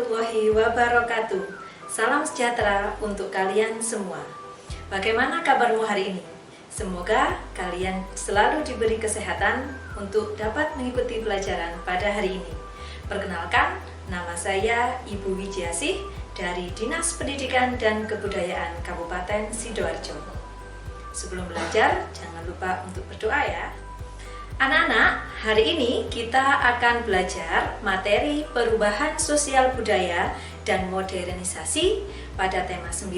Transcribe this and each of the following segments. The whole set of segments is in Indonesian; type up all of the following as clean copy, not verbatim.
warahmatullahi wabarakatuh. Salam sejahtera untuk kalian semua. Bagaimana kabarmu hari ini? Semoga kalian selalu diberi kesehatan untuk dapat mengikuti pelajaran pada hari ini. Perkenalkan, nama saya Ibu Wijiasih dari Dinas Pendidikan dan Kebudayaan Kabupaten Sidoarjo. Sebelum belajar, jangan lupa untuk berdoa ya. Anak-anak, hari ini kita akan belajar materi perubahan sosial budaya dan modernisasi pada tema 9,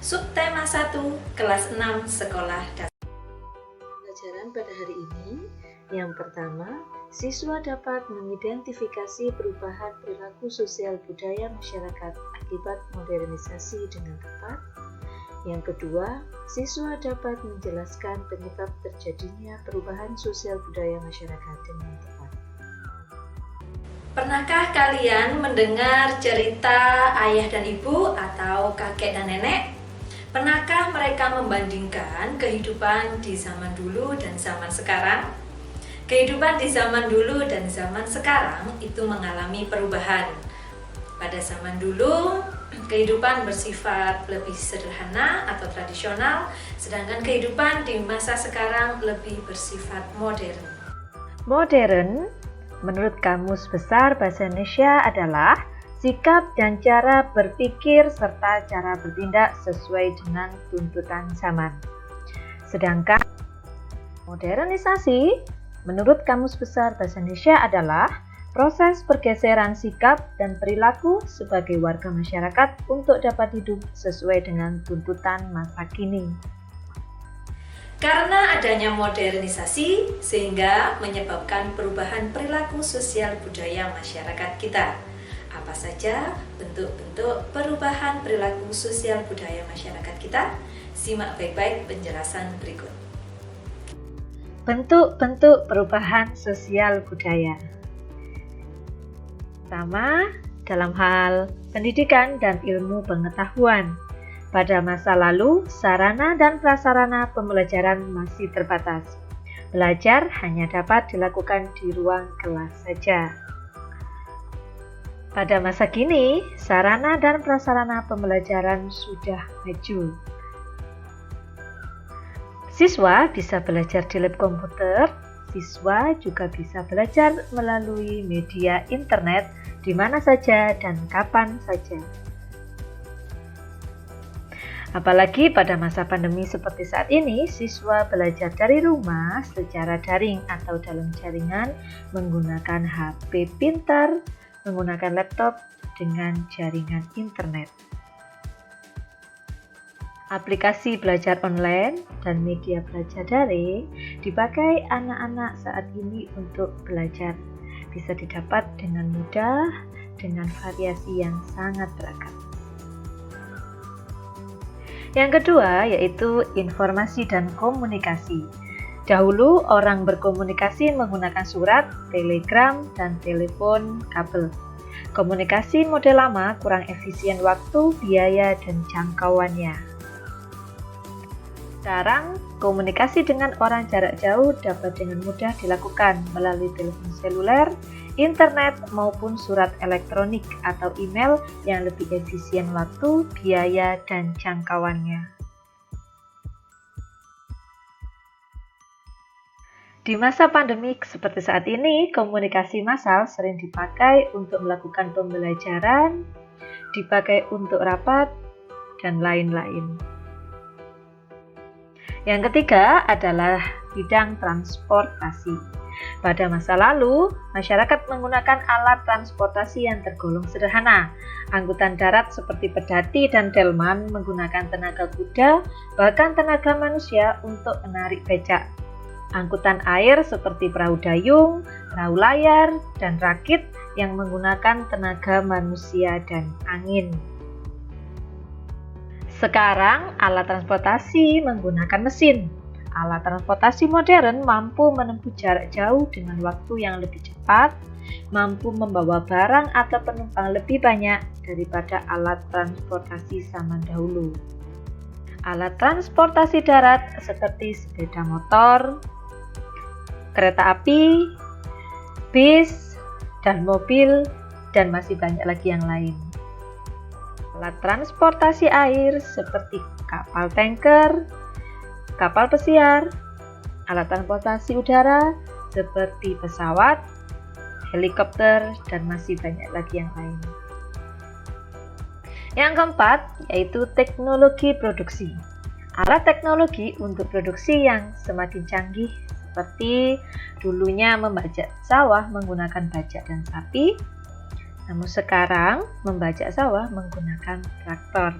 subtema 1, kelas 6 sekolah dasar. Pelajaran pada hari ini, yang pertama, siswa dapat mengidentifikasi perubahan perilaku sosial budaya masyarakat akibat modernisasi dengan tepat. Yang kedua, siswa dapat menjelaskan penyebab terjadinya perubahan sosial budaya masyarakat dengan tepat. Pernahkah kalian mendengar cerita ayah dan ibu atau kakek dan nenek? Pernahkah mereka membandingkan kehidupan di zaman dulu dan zaman sekarang? Kehidupan di zaman dulu dan zaman sekarang itu mengalami perubahan. Pada zaman dulu, kehidupan bersifat lebih sederhana atau tradisional, sedangkan kehidupan di masa sekarang lebih bersifat modern. Modern, menurut Kamus Besar Bahasa Indonesia adalah sikap dan cara berpikir serta cara bertindak sesuai dengan tuntutan zaman. Sedangkan modernisasi, menurut Kamus Besar Bahasa Indonesia adalah proses pergeseran sikap dan perilaku sebagai warga masyarakat untuk dapat hidup sesuai dengan tuntutan masa kini. Karena adanya modernisasi, sehingga menyebabkan perubahan perilaku sosial budaya masyarakat kita. Apa saja bentuk-bentuk perubahan perilaku sosial budaya masyarakat kita? Simak baik-baik penjelasan berikut. Bentuk-bentuk perubahan sosial budaya. Pertama, dalam hal pendidikan dan ilmu pengetahuan. Pada masa lalu, sarana dan prasarana pembelajaran masih terbatas. Belajar hanya dapat dilakukan di ruang kelas saja. Pada masa kini, sarana dan prasarana pembelajaran sudah maju. Siswa bisa belajar di lab komputer. Siswa juga bisa belajar melalui media internet di mana saja dan kapan saja. Apalagi pada masa pandemi seperti saat ini, siswa belajar dari rumah secara daring atau dalam jaringan menggunakan HP pintar, menggunakan laptop dengan jaringan internet. Aplikasi belajar online dan media belajar daring dipakai anak-anak saat ini untuk belajar. Bisa didapat dengan mudah, dengan variasi yang sangat beragam. Yang kedua yaitu informasi dan komunikasi. Dahulu orang berkomunikasi menggunakan surat, telegram, dan telepon kabel. Komunikasi model lama kurang efisien waktu, biaya, dan jangkauannya. Sekarang, komunikasi dengan orang jarak jauh dapat dengan mudah dilakukan melalui telepon seluler, internet, maupun surat elektronik atau email yang lebih efisien waktu, biaya, dan jangkauannya. Di masa pandemik seperti saat ini, komunikasi massal sering dipakai untuk melakukan pembelajaran, dipakai untuk rapat, dan lain-lain. Yang ketiga adalah bidang transportasi. Pada masa lalu, masyarakat menggunakan alat transportasi yang tergolong sederhana. Angkutan darat seperti pedati dan delman menggunakan tenaga kuda, bahkan tenaga manusia untuk menarik becak. Angkutan air seperti perahu dayung, perahu layar, dan rakit yang menggunakan tenaga manusia dan angin. Sekarang, alat transportasi menggunakan mesin. Alat transportasi modern mampu menempuh jarak jauh dengan waktu yang lebih cepat, mampu membawa barang atau penumpang lebih banyak daripada alat transportasi zaman dahulu. Alat transportasi darat seperti sepeda motor, kereta api, bis, dan mobil dan masih banyak lagi yang lain. Alat transportasi air seperti kapal tanker, kapal pesiar, alat transportasi udara seperti pesawat, helikopter, dan masih banyak lagi yang lain. Yang keempat, yaitu teknologi produksi. Alat teknologi untuk produksi yang semakin canggih seperti dulunya membajak sawah menggunakan bajak dan sapi, namun sekarang membajak sawah menggunakan traktor.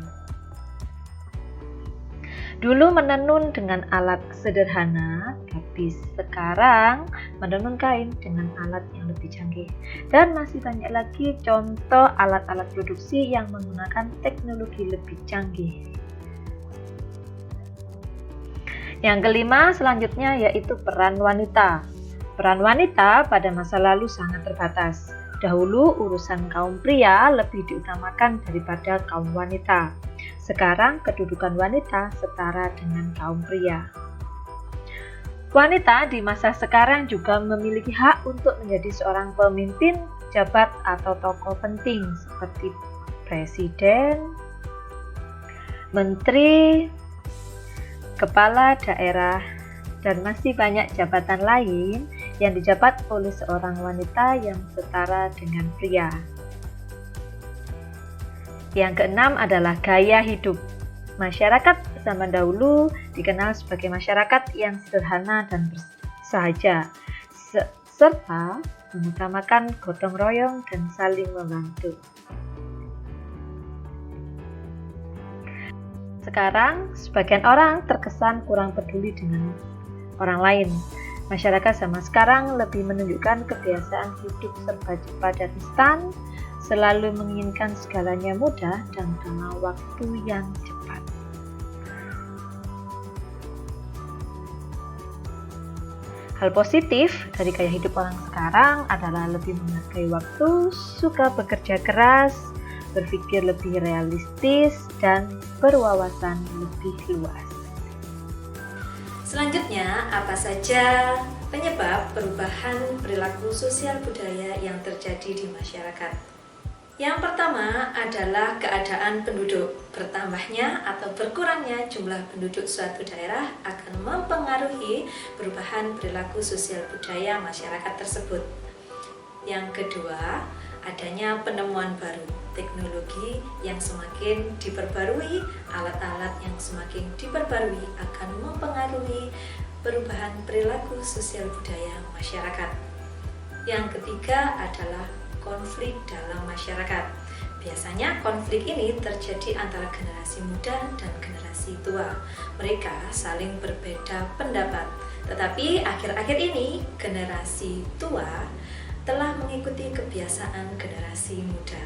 Dulu menenun dengan alat sederhana, tapi sekarang menenun kain dengan alat yang lebih canggih. Dan masih banyak lagi contoh alat-alat produksi yang menggunakan teknologi lebih canggih. Yang kelima selanjutnya yaitu peran wanita. Peran wanita pada masa lalu sangat terbatas. Dahulu urusan kaum pria lebih diutamakan daripada kaum wanita. Sekarang kedudukan wanita setara dengan kaum pria. Wanita di masa sekarang juga memiliki hak untuk menjadi seorang pemimpin, pejabat, atau tokoh penting seperti presiden, menteri, kepala daerah, dan masih banyak jabatan lain yang dijabat oleh seorang wanita yang setara dengan pria. Yang keenam adalah gaya hidup. Masyarakat zaman dahulu dikenal sebagai masyarakat yang sederhana dan bersahaja, serta mengutamakan gotong royong dan saling membantu. Sekarang, sebagian orang terkesan kurang peduli dengan orang lain. Masyarakat zaman sekarang lebih menunjukkan kebiasaan hidup serba cepat dan instan, selalu menginginkan segalanya mudah dan dalam waktu yang cepat. Hal positif dari gaya hidup orang sekarang adalah lebih menghargai waktu, suka bekerja keras, berpikir lebih realistis, dan berwawasan lebih luas. Selanjutnya, apa saja penyebab perubahan perilaku sosial budaya yang terjadi di masyarakat? Yang pertama adalah keadaan penduduk. Bertambahnya atau berkurangnya jumlah penduduk suatu daerah akan mempengaruhi perubahan perilaku sosial budaya masyarakat tersebut. Yang kedua, adanya penemuan baru, teknologi yang semakin diperbarui, alat-alat yang semakin diperbarui akan mempengaruhi perubahan perilaku sosial budaya masyarakat. Yang ketiga adalah konflik dalam masyarakat. Biasanya konflik ini terjadi antara generasi muda dan generasi tua. Mereka saling berbeda pendapat. Tetapi akhir-akhir ini generasi tua telah mengikuti kebiasaan generasi muda.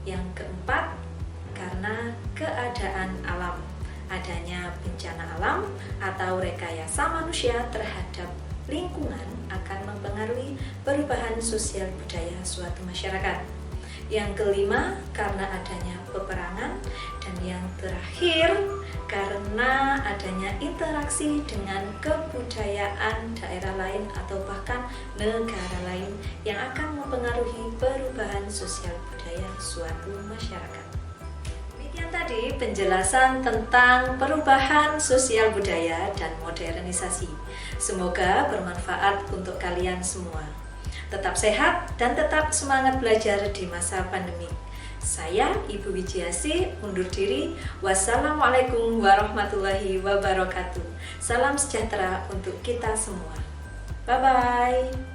Yang keempat, karena keadaan alam. Adanya bencana alam atau rekayasa manusia terhadap lingkungan akan mempengaruhi perubahan sosial budaya suatu masyarakat. Yang kelima, karena adanya peperangan. Dan yang terakhir, karena adanya interaksi dengan kebudayaan daerah lain atau bahkan negara lain yang akan mempengaruhi perubahan sosial budaya suatu masyarakat. Demikian tadi penjelasan tentang perubahan sosial budaya dan modernisasi. Semoga bermanfaat untuk kalian semua. Tetap sehat dan tetap semangat belajar di masa pandemi. Saya Ibu Wijiasi undur diri. Wassalamualaikum warahmatullahi wabarakatuh. Salam sejahtera untuk kita semua. Bye-bye.